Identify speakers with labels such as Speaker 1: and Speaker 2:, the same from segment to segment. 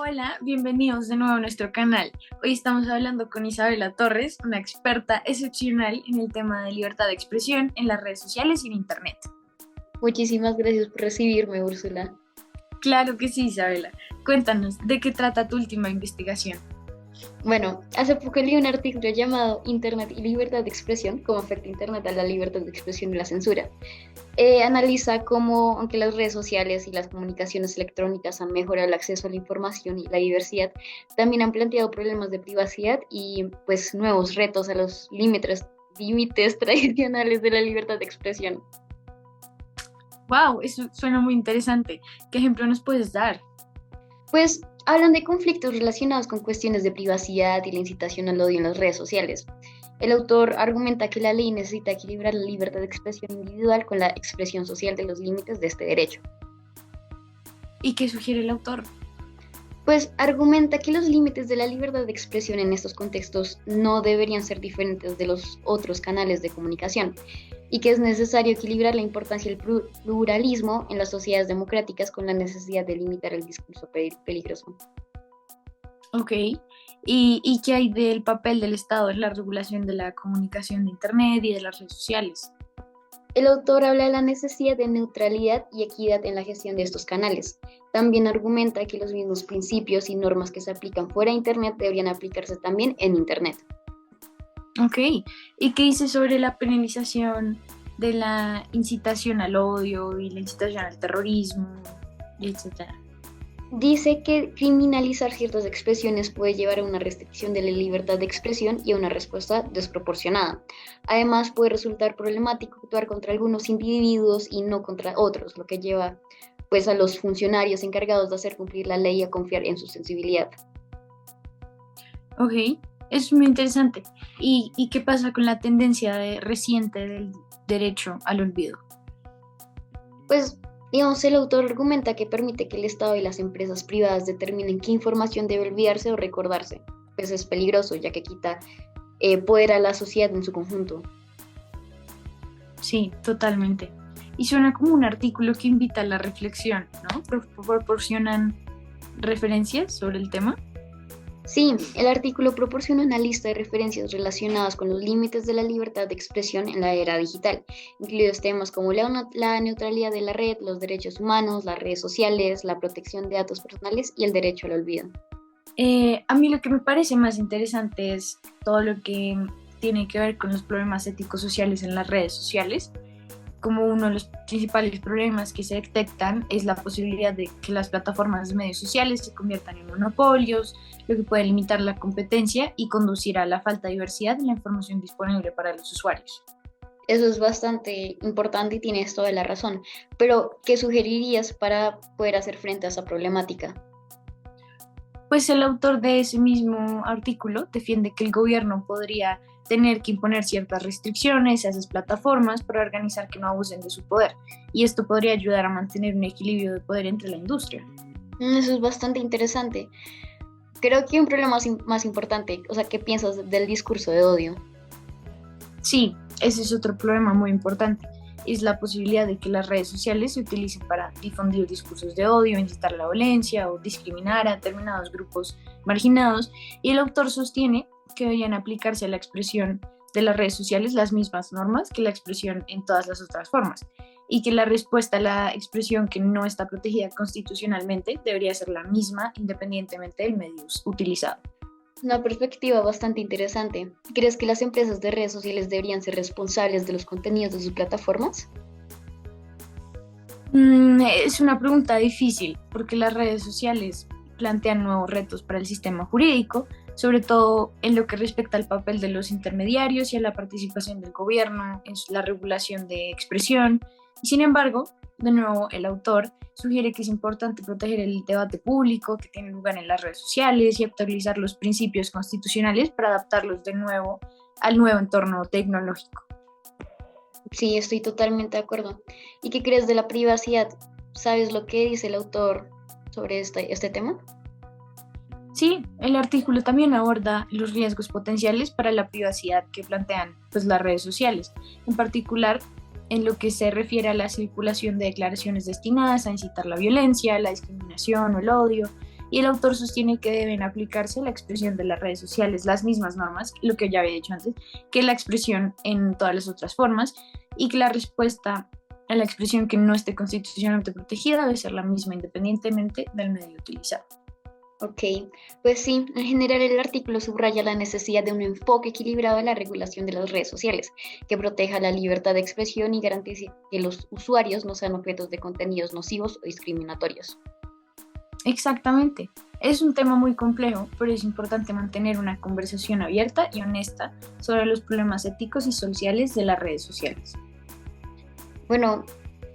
Speaker 1: Hola, bienvenidos de nuevo a nuestro canal. Hoy estamos hablando con Isabela Torres, una experta excepcional en el tema de libertad de expresión en las redes sociales y en Internet.
Speaker 2: Muchísimas gracias por recibirme, Úrsula.
Speaker 1: Claro que sí, Isabela. Cuéntanos, ¿de qué trata tu última investigación?
Speaker 2: Bueno, hace poco leí un artículo llamado Internet y libertad de expresión, cómo afecta Internet a la libertad de expresión y la censura. Analiza cómo, aunque las redes sociales y las comunicaciones electrónicas han mejorado el acceso a la información y la diversidad, también han planteado problemas de privacidad y pues nuevos retos a los límites tradicionales de la libertad de expresión.
Speaker 1: Wow, eso suena muy interesante. ¿Qué ejemplo nos puedes dar?
Speaker 2: Pues hablan de conflictos relacionados con cuestiones de privacidad y la incitación al odio en las redes sociales. El autor argumenta que la ley necesita equilibrar la libertad de expresión individual con la expresión social de los límites de este derecho.
Speaker 1: ¿Y qué sugiere el autor?
Speaker 2: Pues argumenta que los límites de la libertad de expresión en estos contextos no deberían ser diferentes de los otros canales de comunicación y que es necesario equilibrar la importancia del pluralismo en las sociedades democráticas con la necesidad de limitar el discurso peligroso.
Speaker 1: Ok. ¿Y qué hay del papel del Estado en la regulación de la comunicación de Internet y de las redes sociales?
Speaker 2: El autor habla de la necesidad de neutralidad y equidad en la gestión de estos canales. También argumenta que los mismos principios y normas que se aplican fuera de Internet deberían aplicarse también en Internet.
Speaker 1: Ok. ¿Y qué dice sobre la penalización de la incitación al odio y la incitación al terrorismo, etcétera?
Speaker 2: Dice que criminalizar ciertas expresiones puede llevar a una restricción de la libertad de expresión y a una respuesta desproporcionada. Además, puede resultar problemático actuar contra algunos individuos y no contra otros, lo que lleva pues a los funcionarios encargados de hacer cumplir la ley a confiar en su sensibilidad.
Speaker 1: Ok, es muy interesante. ¿Y qué pasa con la tendencia reciente del derecho al olvido?
Speaker 2: Pues, digamos, el autor argumenta que permite que el Estado y las empresas privadas determinen qué información debe olvidarse o recordarse. Pues es peligroso, ya que quita poder a la sociedad en su conjunto.
Speaker 1: Sí, totalmente. Y suena como un artículo que invita a la reflexión, ¿no? Proporcionan referencias sobre el tema.
Speaker 2: Sí, el artículo proporciona una lista de referencias relacionadas con los límites de la libertad de expresión en la era digital, incluidos temas como la neutralidad de la red, los derechos humanos, las redes sociales, la protección de datos personales y el derecho al olvido.
Speaker 1: A mí lo que me parece más interesante es todo lo que tiene que ver con los problemas éticos sociales en las redes sociales. Como uno de los principales problemas que se detectan es la posibilidad de que las plataformas de medios sociales se conviertan en monopolios, lo que puede limitar la competencia y conducir a la falta de diversidad en la información disponible para los usuarios.
Speaker 2: Eso es bastante importante y tienes toda la razón, pero ¿qué sugerirías para poder hacer frente a esa problemática?
Speaker 1: Pues el autor de ese mismo artículo defiende que el gobierno podría tener que imponer ciertas restricciones a esas plataformas para organizar que no abusen de su poder, y esto podría ayudar a mantener un equilibrio de poder entre la industria.
Speaker 2: Eso es bastante interesante. Creo que un problema más importante, o sea, ¿qué piensas del discurso de odio?
Speaker 1: Sí, ese es otro problema muy importante, es la posibilidad de que las redes sociales se utilicen para difundir discursos de odio, incitar a la violencia o discriminar a determinados grupos marginados, y el autor sostiene que deberían aplicarse a la expresión de las redes sociales las mismas normas que la expresión en todas las otras formas, y que la respuesta a la expresión que no está protegida constitucionalmente debería ser la misma independientemente del medio utilizado.
Speaker 2: Una perspectiva bastante interesante. ¿Crees que las empresas de redes sociales deberían ser responsables de los contenidos de sus plataformas?
Speaker 1: Es una pregunta difícil porque las redes sociales plantean nuevos retos para el sistema jurídico, sobre todo en lo que respecta al papel de los intermediarios y a la participación del gobierno en la regulación de expresión. Y sin embargo, de nuevo, el autor sugiere que es importante proteger el debate público que tiene lugar en las redes sociales y actualizar los principios constitucionales para adaptarlos de nuevo al nuevo entorno tecnológico.
Speaker 2: Sí, estoy totalmente de acuerdo. ¿Y qué crees de la privacidad? ¿Sabes lo que dice el autor sobre este tema?
Speaker 1: Sí, el artículo también aborda los riesgos potenciales para la privacidad que plantean pues, las redes sociales, en particular en lo que se refiere a la circulación de declaraciones destinadas a incitar la violencia, la discriminación o el odio, y el autor sostiene que deben aplicarse a la expresión de las redes sociales las mismas normas, lo que ya había dicho antes, que la expresión en todas las otras formas, y que la respuesta a la expresión que no esté constitucionalmente protegida debe ser la misma independientemente del medio utilizado.
Speaker 2: Ok, pues sí, en general el artículo subraya la necesidad de un enfoque equilibrado en la regulación de las redes sociales, que proteja la libertad de expresión y garantice que los usuarios no sean objetos de contenidos nocivos o discriminatorios.
Speaker 1: Exactamente. Es un tema muy complejo, pero es importante mantener una conversación abierta y honesta sobre los problemas éticos y sociales de las redes sociales.
Speaker 2: Bueno,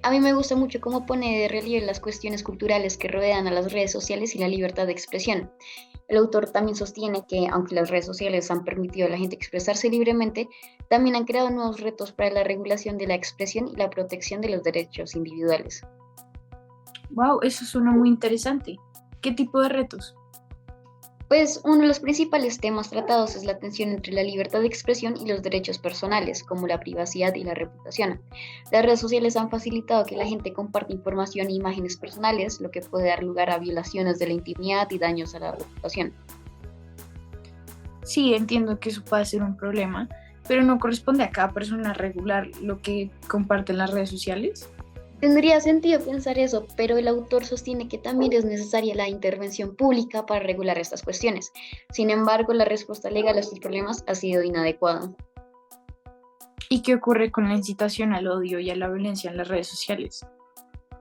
Speaker 2: a mí me gusta mucho cómo pone de relieve las cuestiones culturales que rodean a las redes sociales y la libertad de expresión. El autor también sostiene que, aunque las redes sociales han permitido a la gente expresarse libremente, también han creado nuevos retos para la regulación de la expresión y la protección de los derechos individuales.
Speaker 1: Wow, eso suena muy interesante. ¿Qué tipo de retos?
Speaker 2: Pues uno de los principales temas tratados es la tensión entre la libertad de expresión y los derechos personales, como la privacidad y la reputación. Las redes sociales han facilitado que la gente comparte información e imágenes personales, lo que puede dar lugar a violaciones de la intimidad y daños a la reputación.
Speaker 1: Sí, entiendo que eso puede ser un problema, pero no corresponde a cada persona regular lo que comparte en las redes sociales.
Speaker 2: Tendría sentido pensar eso, pero el autor sostiene que también es necesaria la intervención pública para regular estas cuestiones. Sin embargo, la respuesta legal a estos problemas ha sido inadecuada.
Speaker 1: ¿Y qué ocurre con la incitación al odio y a la violencia en las redes sociales?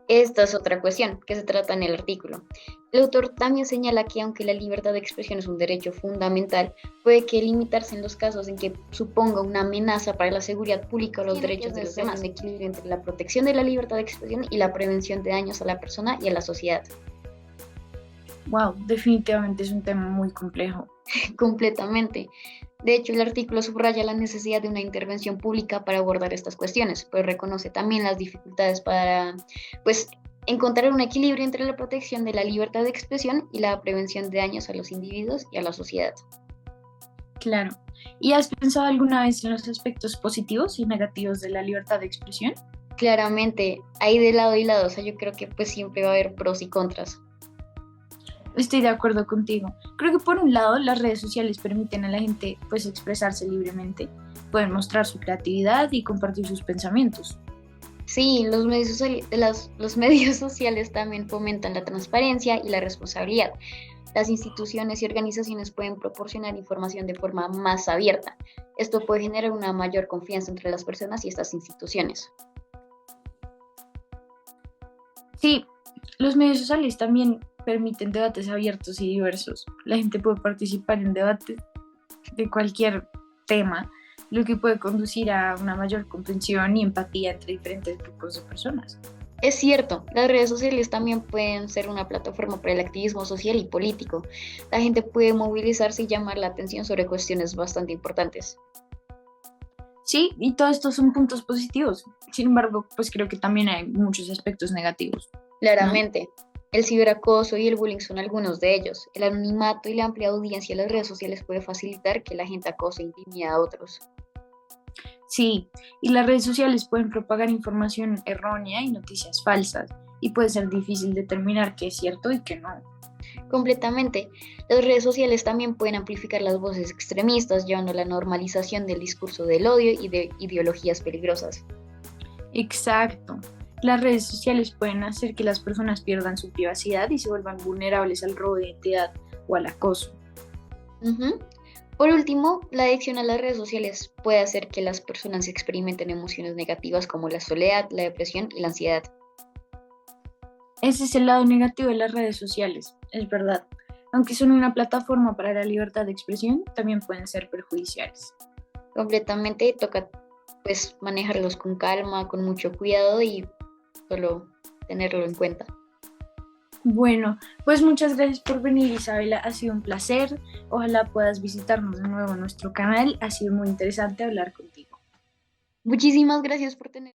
Speaker 2: Esta es otra cuestión que se trata en el artículo. El autor también señala que aunque la libertad de expresión es un derecho fundamental, puede que limitarse en los casos en que suponga una amenaza para la seguridad pública o los derechos de los demás, un equilibrio entre la protección de la libertad de expresión y la prevención de daños a la persona y a la sociedad.
Speaker 1: Wow, definitivamente es un tema muy complejo.
Speaker 2: Completamente. De hecho, el artículo subraya la necesidad de una intervención pública para abordar estas cuestiones, pues reconoce también las dificultades para, pues, encontrar un equilibrio entre la protección de la libertad de expresión y la prevención de daños a los individuos y a la sociedad.
Speaker 1: Claro. ¿Y has pensado alguna vez en los aspectos positivos y negativos de la libertad de expresión?
Speaker 2: Claramente, hay de lado y lado, o sea, yo creo que pues siempre va a haber pros y contras.
Speaker 1: Estoy de acuerdo contigo. Creo que por un lado las redes sociales permiten a la gente pues expresarse libremente, pueden mostrar su creatividad y compartir sus pensamientos.
Speaker 2: Sí, los medios sociales también fomentan la transparencia y la responsabilidad. Las instituciones y organizaciones pueden proporcionar información de forma más abierta. Esto puede generar una mayor confianza entre las personas y estas instituciones.
Speaker 1: Sí, los medios sociales también permiten debates abiertos y diversos. La gente puede participar en debates de cualquier tema, lo que puede conducir a una mayor comprensión y empatía entre diferentes grupos de personas.
Speaker 2: Es cierto, las redes sociales también pueden ser una plataforma para el activismo social y político. La gente puede movilizarse y llamar la atención sobre cuestiones bastante importantes.
Speaker 1: Sí, y todos estos son puntos positivos. Sin embargo, pues creo que también hay muchos aspectos negativos, ¿no?
Speaker 2: Claramente, el ciberacoso y el bullying son algunos de ellos. El anonimato y la amplia audiencia de las redes sociales puede facilitar que la gente acose e intimide a otros.
Speaker 1: Sí, y las redes sociales pueden propagar información errónea y noticias falsas, y puede ser difícil determinar qué es cierto y qué no.
Speaker 2: Completamente. Las redes sociales también pueden amplificar las voces extremistas, llevando a la normalización del discurso del odio y de ideologías peligrosas.
Speaker 1: Exacto. Las redes sociales pueden hacer que las personas pierdan su privacidad y se vuelvan vulnerables al robo de identidad o al acoso.
Speaker 2: Ujú. Por último, la adicción a las redes sociales puede hacer que las personas experimenten emociones negativas como la soledad, la depresión y la ansiedad.
Speaker 1: Ese es el lado negativo de las redes sociales, es verdad. Aunque son una plataforma para la libertad de expresión, también pueden ser perjudiciales.
Speaker 2: Completamente toca pues manejarlos con calma, con mucho cuidado y solo tenerlo en cuenta.
Speaker 1: Bueno, pues muchas gracias por venir, Isabela. Ha sido un placer. Ojalá puedas visitarnos de nuevo en nuestro canal. Ha sido muy interesante hablar contigo.
Speaker 2: Muchísimas gracias por tener